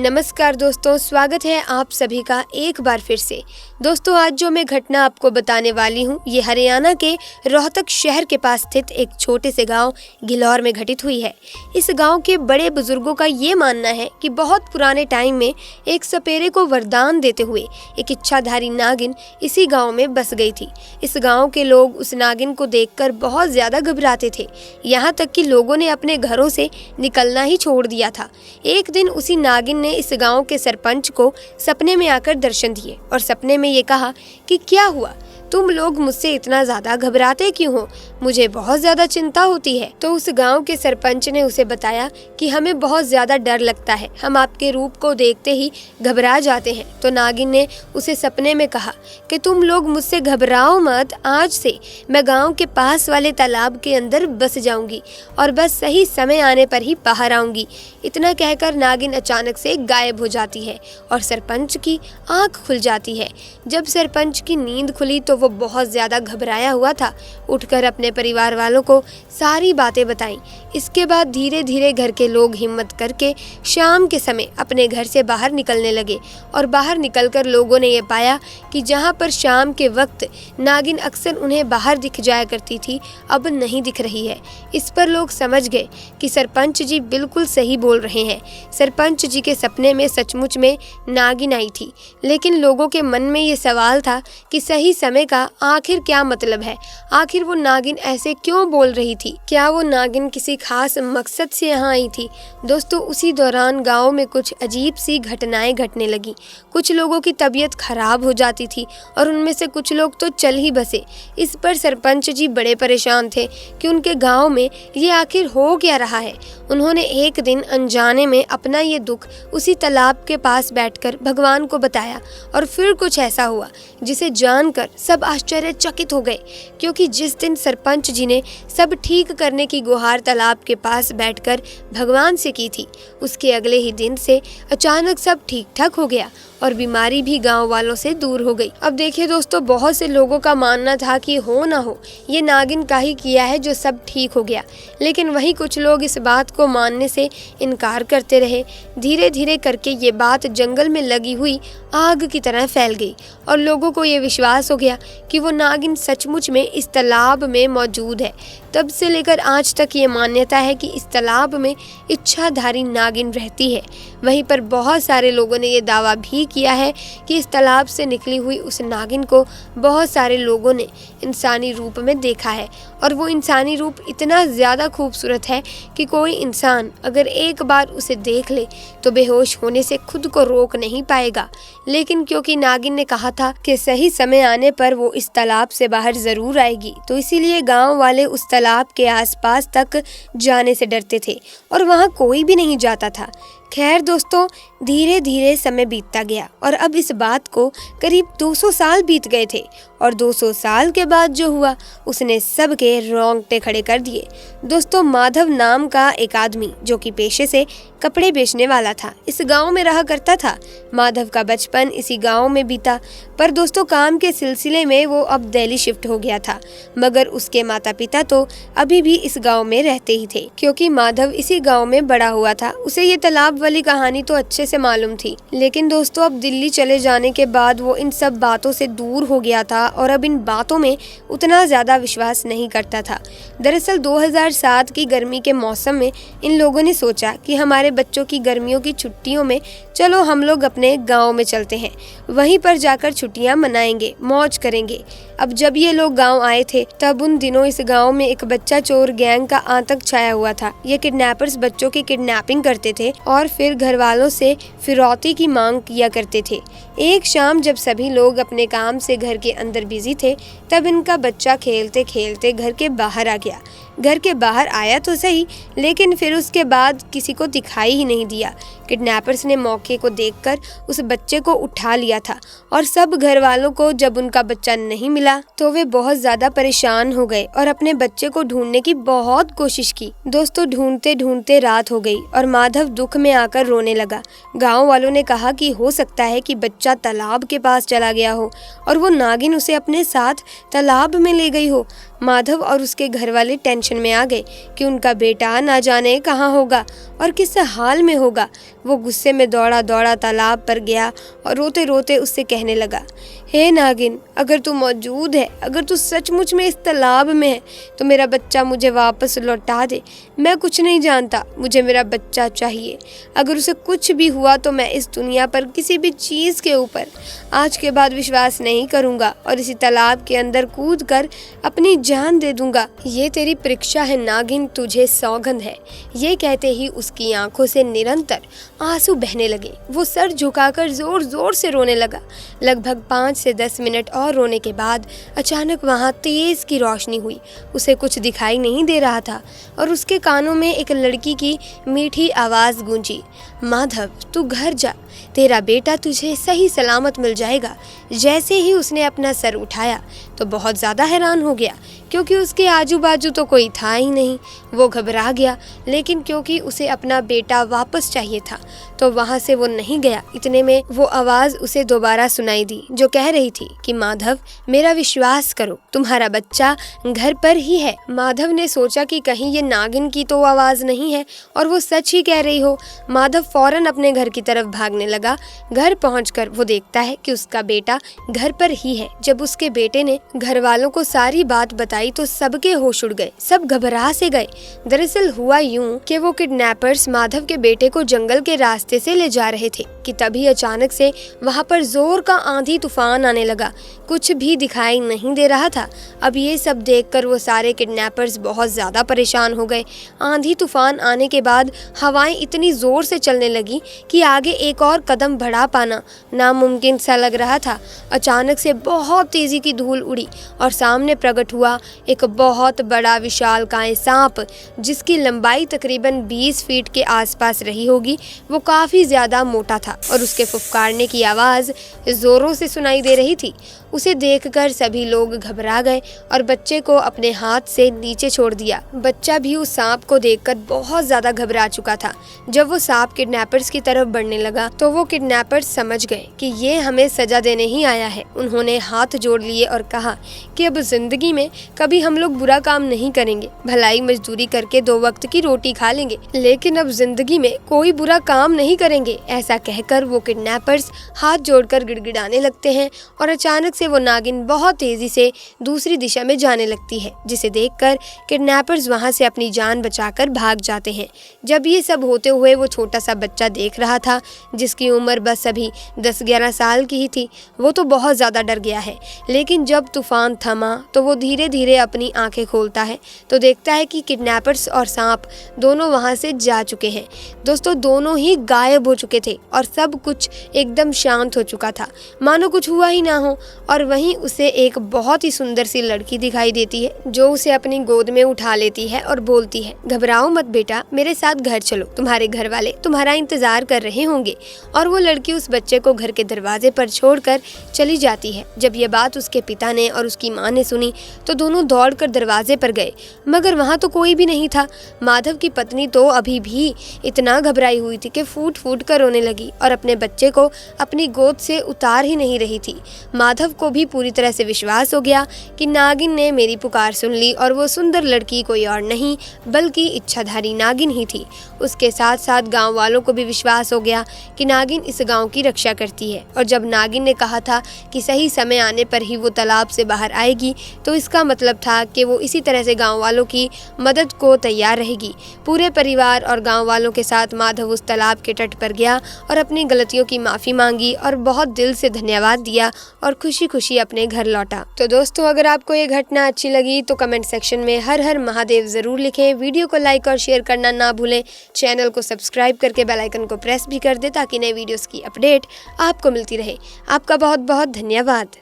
नमस्कार दोस्तों, स्वागत है आप सभी का एक बार फिर से। दोस्तों, आज जो मैं घटना आपको बताने वाली हूँ ये हरियाणा के रोहतक शहर के पास स्थित एक छोटे से गांव गिलौर में घटित हुई है। इस गांव के बड़े बुजुर्गों का ये मानना है कि बहुत पुराने टाइम में एक सपेरे को वरदान देते हुए एक इच्छाधारी नागिन इसी गाँव में बस गई थी। इस गाँव के लोग उस नागिन को देखकर बहुत ज्यादा घबराते थे, यहाँ तक कि लोगों ने अपने घरों से निकलना ही छोड़ दिया था। एक दिन उसी नागिन ने इस गांव के सरपंच को सपने में आकर दर्शन दिए और सपने में ये कहा कि क्या हुआ, तुम लोग मुझसे इतना ज्यादा घबराते क्यों हो, मुझे बहुत ज्यादा चिंता होती है। तो उस गांव के सरपंच ने उसे बताया कि हमें बहुत ज्यादा डर लगता है, हम आपके रूप को देखते ही घबरा जाते हैं। तो नागिन ने उसे सपने में कहा कि तुम लोग मुझसे घबराओ मत, आज से मैं गांव के पास वाले तालाब के अंदर बस जाऊंगी और बस सही समय आने पर ही बाहर आऊंगी। इतना कहकर नागिन अचानक से गायब हो जाती है और सरपंच की आंख खुल जाती है। जब सरपंच की नींद खुली तो वो बहुत ज्यादा घबराया हुआ था। उठकर अपने परिवार वालों को सारी बातें बताईं। इसके बाद धीरे धीरे घर के लोग हिम्मत करके शाम के समय अपने घर से बाहर निकलने लगे और बाहर निकलकर लोगों ने ये पाया कि जहाँ पर शाम के वक्त नागिन अक्सर उन्हें बाहर दिख जाया करती थी, अब नहीं दिख रही है। इस पर लोग समझ गए कि सरपंच जी बिल्कुल सही बोल रहे हैं। सरपंच जी के सपने में सचमुच में नागिन आई थी, लेकिन लोगों के मन में ये सवाल था कि सही समय का आखिर क्या मतलब है, आखिर वो नागिन ऐसे क्यों बोल रही थी, क्या वो नागिन किसी खास मकसद से यहाँ आई थी। दोस्तों, उसी दौरान गांव में कुछ अजीब सी घटनाएं घटने लगी। कुछ लोगों की तबीयत खराब हो जाती थी और उनमें से कुछ लोग तो चल ही बसे। इस पर सरपंच जी बड़े परेशान थे कि उनके गांव में ये आखिर हो क्या रहा है। उन्होंने एक दिन अनजाने में अपना ये दुख उसी तालाब के पास बैठकर भगवान को बताया और फिर कुछ ऐसा हुआ जिसे जानकर सब आश्चर्यचकित हो गए, क्योंकि जिस दिन सरपंच जी ने सब ठीक करने की गुहार तालाब के पास बैठकर भगवान से की थी, उसके अगले ही दिन से अचानक सब ठीक ठाक हो गया और बीमारी भी गांव वालों से दूर हो गई। अब देखिए दोस्तों, बहुत से लोगों का मानना था कि हो ना हो ये नागिन का ही किया है जो सब ठीक हो गया, लेकिन वहीं कुछ लोग इस बात को मानने से इनकार करते रहे। धीरे धीरे करके ये बात जंगल में लगी हुई आग की तरह फैल गई और लोगों को ये विश्वास हो गया कि वो नागिन सचमुच में इस तालाब में मौजूद है। तब से लेकर आज तक ये मान्यता है कि इस तालाब में इच्छाधारी नागिन रहती है। वहीं पर बहुत सारे लोगों ने ये दावा भी किया है कि इस तालाब से निकली हुई उस नागिन को बहुत सारे लोगों ने इंसानी रूप में देखा है और वो इंसानी रूप इतना ज़्यादा खूबसूरत है कि कोई इंसान अगर एक बार उसे देख ले तो बेहोश होने से खुद को रोक नहीं पाएगा। लेकिन क्योंकि नागिन ने कहा था कि सही समय आने पर वो इस तालाब से बाहर ज़रूर आएगी, तो इसीलिए गाँव वाले उस तालाब के आसपास तक जाने से डरते थे और वहाँ कोई भी नहीं जाता था। खैर दोस्तों, धीरे धीरे समय बीतता गया और अब इस बात को करीब 200 साल बीत गए थे और 200 साल के बाद जो हुआ उसने सबके रोंगटे खड़े कर दिए। दोस्तों, माधव नाम का एक आदमी जो कि पेशे से कपड़े बेचने वाला था, इस गांव में रहा करता था। माधव का बचपन इसी गांव में बीता, पर दोस्तों काम के सिलसिले में वो अब दिल्ली शिफ्ट हो गया था, मगर उसके माता पिता तो अभी भी इस गाँव में रहते ही थे। क्योंकि माधव इसी गाँव में बड़ा हुआ था, उसे ये तालाब वाली कहानी तो अच्छे से मालूम थी। लेकिन दोस्तों, अब दिल्ली चले जाने के बाद वो इन सब बातों से दूर हो गया था और अब इन बातों में उतना ज्यादा विश्वास नहीं करता था। दरअसल 2007 की गर्मी के मौसम में इन लोगों ने सोचा कि हमारे बच्चों की गर्मियों की छुट्टियों में चलो हम लोग अपने गांव में चलते हैं, वहीं पर जाकर छुट्टियां मनाएंगे, मौज करेंगे। अब जब ये लोग गांव आए थे तब उन दिनों इस गांव में एक बच्चा चोर गैंग का आतंक छाया हुआ था। ये किडनैपर्स बच्चों की किडनैपिंग करते थे और फिर घर वालों से फिरौती की मांग किया करते थे। एक शाम जब सभी लोग अपने काम से घर के अंदर बिजी थे तब इनका बच्चा खेलते खेलते घर के बाहर आ गया। घर के बाहर आया तो सही, लेकिन फिर उसके बाद किसी को दिखाई ही नहीं दिया। किडनैपर्स ने मौके को देखकर उस बच्चे को उठा लिया था और सब घर वालों को जब उनका बच्चा नहीं मिला तो वे बहुत ज्यादा परेशान हो गए और अपने बच्चे को ढूंढने की बहुत कोशिश की। दोस्तों, ढूंढते ढूंढते रात हो गई और माधव दुख में आकर रोने लगा। गाँव वालों ने कहा कि हो सकता है कि बच्चा तालाब के पास चला गया हो और वो नागिन उसे अपने साथ तालाब में ले गई हो। माधव और उसके घर वाले टेंशन में आ गए कि उनका बेटा ना जाने कहाँ होगा और किस हाल में होगा। वो गुस्से में दौड़ा दौड़ा तालाब पर गया और रोते रोते उससे कहने लगा, हे नागिन, अगर तू मौजूद है, अगर तू सचमुच में इस तालाब में है तो मेरा बच्चा मुझे वापस लौटा दे। मैं कुछ नहीं जानता, मुझे मेरा बच्चा चाहिए। अगर उसे कुछ भी हुआ तो मैं इस दुनिया पर किसी भी चीज़ के ऊपर आज के बाद विश्वास नहीं करूँगा और इसी तालाब के अंदर कूद कर अपनी जान दे दूंगा। ये तेरी परीक्षा है नागिन, तुझे सौगंध है। ये कहते ही उसकी आंखों से निरंतर आंसू बहने लगे। वो सर झुकाकर जोर जोर से रोने लगा। लगभग 5 से 10 मिनट और रोने के बाद अचानक वहाँ तेज की रोशनी हुई। उसे कुछ दिखाई नहीं दे रहा था और उसके कानों में एक लड़की की मीठी आवाज़ गूंजी, माधव तू घर जा, तेरा बेटा तुझे सही सलामत मिल जाएगा। जैसे ही उसने अपना सर उठाया तो बहुत ज़्यादा हैरान हो गया क्योंकि उसके आजू बाजू तो कोई था ही नहीं। वो घबरा गया, लेकिन क्योंकि उसे अपना बेटा वापस चाहिए था तो वहाँ से वो नहीं गया। इतने में वो आवाज़ उसे दोबारा सुनाई दी जो कह रही थी कि माधव मेरा विश्वास करो, तुम्हारा बच्चा घर पर ही है। माधव ने सोचा कि कहीं ये नागिन की तो आवाज़ नहीं है और वो सच ही कह रही हो। माधव फौरन अपने घर की तरफ भागने लगा। घर पहुंचकर वो देखता है कि उसका बेटा घर पर ही है। जब उसके बेटे ने घर वालों को सारी बात बताई तो सबके होश उड़ गए, सब घबरा से गए। दरअसल हुआ यूं कि वो किडनैपर्स माधव के बेटे को जंगल के रास्ते से ले जा रहे थे कि तभी अचानक से वहाँ पर जोर का आंधी तूफान आने लगा। कुछ भी दिखाई नहीं दे रहा था। अब ये सब देखकर वो सारे किडनैपर्स बहुत ज़्यादा परेशान हो गए। आंधी तूफान आने के बाद हवाएं इतनी ज़ोर से चलने लगी कि आगे एक और कदम बढ़ा पाना नामुमकिन सा लग रहा था। अचानक से बहुत तेज़ी की धूल उड़ी और सामने प्रकट हुआ एक बहुत बड़ा विशालकाय सांप जिसकी लंबाई तकरीबन 20 फीट के आसपास रही होगी। वो काफ़ी ज़्यादा मोटा था और उसके फुफकारने की आवाज़ ज़ोरों से सुनाई दे रही थी। उसे देखकर सभी लोग घबरा गए और बच्चे को अपने हाथ से नीचे छोड़ दिया। बच्चा भी उस सांप को देखकर बहुत ज़्यादा घबरा चुका था। जब वो सांप किडनैपर्स की तरफ बढ़ने लगा तो वो किडनैपर्स समझ गए कि ये हमें सजा देने ही आया है। उन्होंने हाथ जोड़ लिए और कहा कि अब जिंदगी में कभी हम लोग बुरा काम नहीं करेंगे, भलाई मजदूरी करके 2 वक्त की रोटी खा लेंगे, लेकिन अब जिंदगी में कोई बुरा काम नहीं करेंगे। ऐसा कहकर वो किडनैपर्स हाथ जोड़कर गिड़गिड़ाने लगते हैं और अचानक से वो नागिन बहुत तेजी से दूसरी दिशा में जाने लगती है, जिसे देखकर किडनैपर्स वहां से अपनी जान बचाकर भाग जाते हैं। जब ये सब होते हुए वो छोटा सा बच्चा देख रहा था जिसकी उम्र बस अभी 10-11 साल की ही थी, वो तो बहुत ज़्यादा डर गया है। लेकिन जब तूफान थमा तो वो धीरे धीरे अपनी आंखें खोलता है तो देखता है कि किडनैपर्स और सांप दोनों वहाँ से जा चुके हैं। दोस्तों, दोनों ही गायब हो चुके थे और सब कुछ एकदम शांत हो चुका था, मानो कुछ हुआ ही ना हो। और वहीं उसे एक बहुत ही सुंदर सी लड़की दिखाई देती है जो उसे अपनी गोद में उठा लेती है और बोलती है, घबराओ मत बेटा, मेरे साथ घर चलो, तुम्हारे घर वाले तुम्हारा इंतजार कर रहे होंगे। और वो लड़की उस बच्चे को घर के दरवाजे पर छोड़कर चली जाती है। जब ये बात उसके पिता ने और उसकी माँ ने सुनी तो दोनों दौड़कर दरवाजे पर गए, मगर वहाँ तो कोई भी नहीं था। माधव की पत्नी तो अभी भी इतना घबराई हुई थी कि फूट फूट कर रोने लगी और अपने बच्चे को अपनी गोद से उतार ही नहीं रही थी। माधव को भी पूरी तरह से विश्वास हो गया कि नागिन ने मेरी पुकार सुन ली और वो सुंदर लड़की कोई और नहीं बल्कि इच्छाधारी नागिन ही थी। उसके साथ साथ गांव वालों को भी विश्वास हो गया कि नागिन इस गांव की रक्षा करती है। और जब नागिन ने कहा था कि सही समय आने पर ही वो तालाब से बाहर आएगी तो इसका मतलब था कि वो इसी तरह से गांव वालों की मदद को तैयार रहेगी। पूरे परिवार और गांव वालों के साथ माधव उस तालाब के तट पर गया और अपनी गलतियों की माफ़ी मांगी और बहुत दिल से धन्यवाद दिया और खुशी खुशी अपने घर लौटा। तो दोस्तों, अगर आपको ये घटना अच्छी लगी तो कमेंट सेक्शन में हर हर महादेव ज़रूर लिखें। वीडियो को लाइक और शेयर करना ना भूलें। चैनल को सब्सक्राइब करके बेल आइकन को प्रेस भी कर दें ताकि नए वीडियोस की अपडेट आपको मिलती रहे। आपका बहुत बहुत धन्यवाद।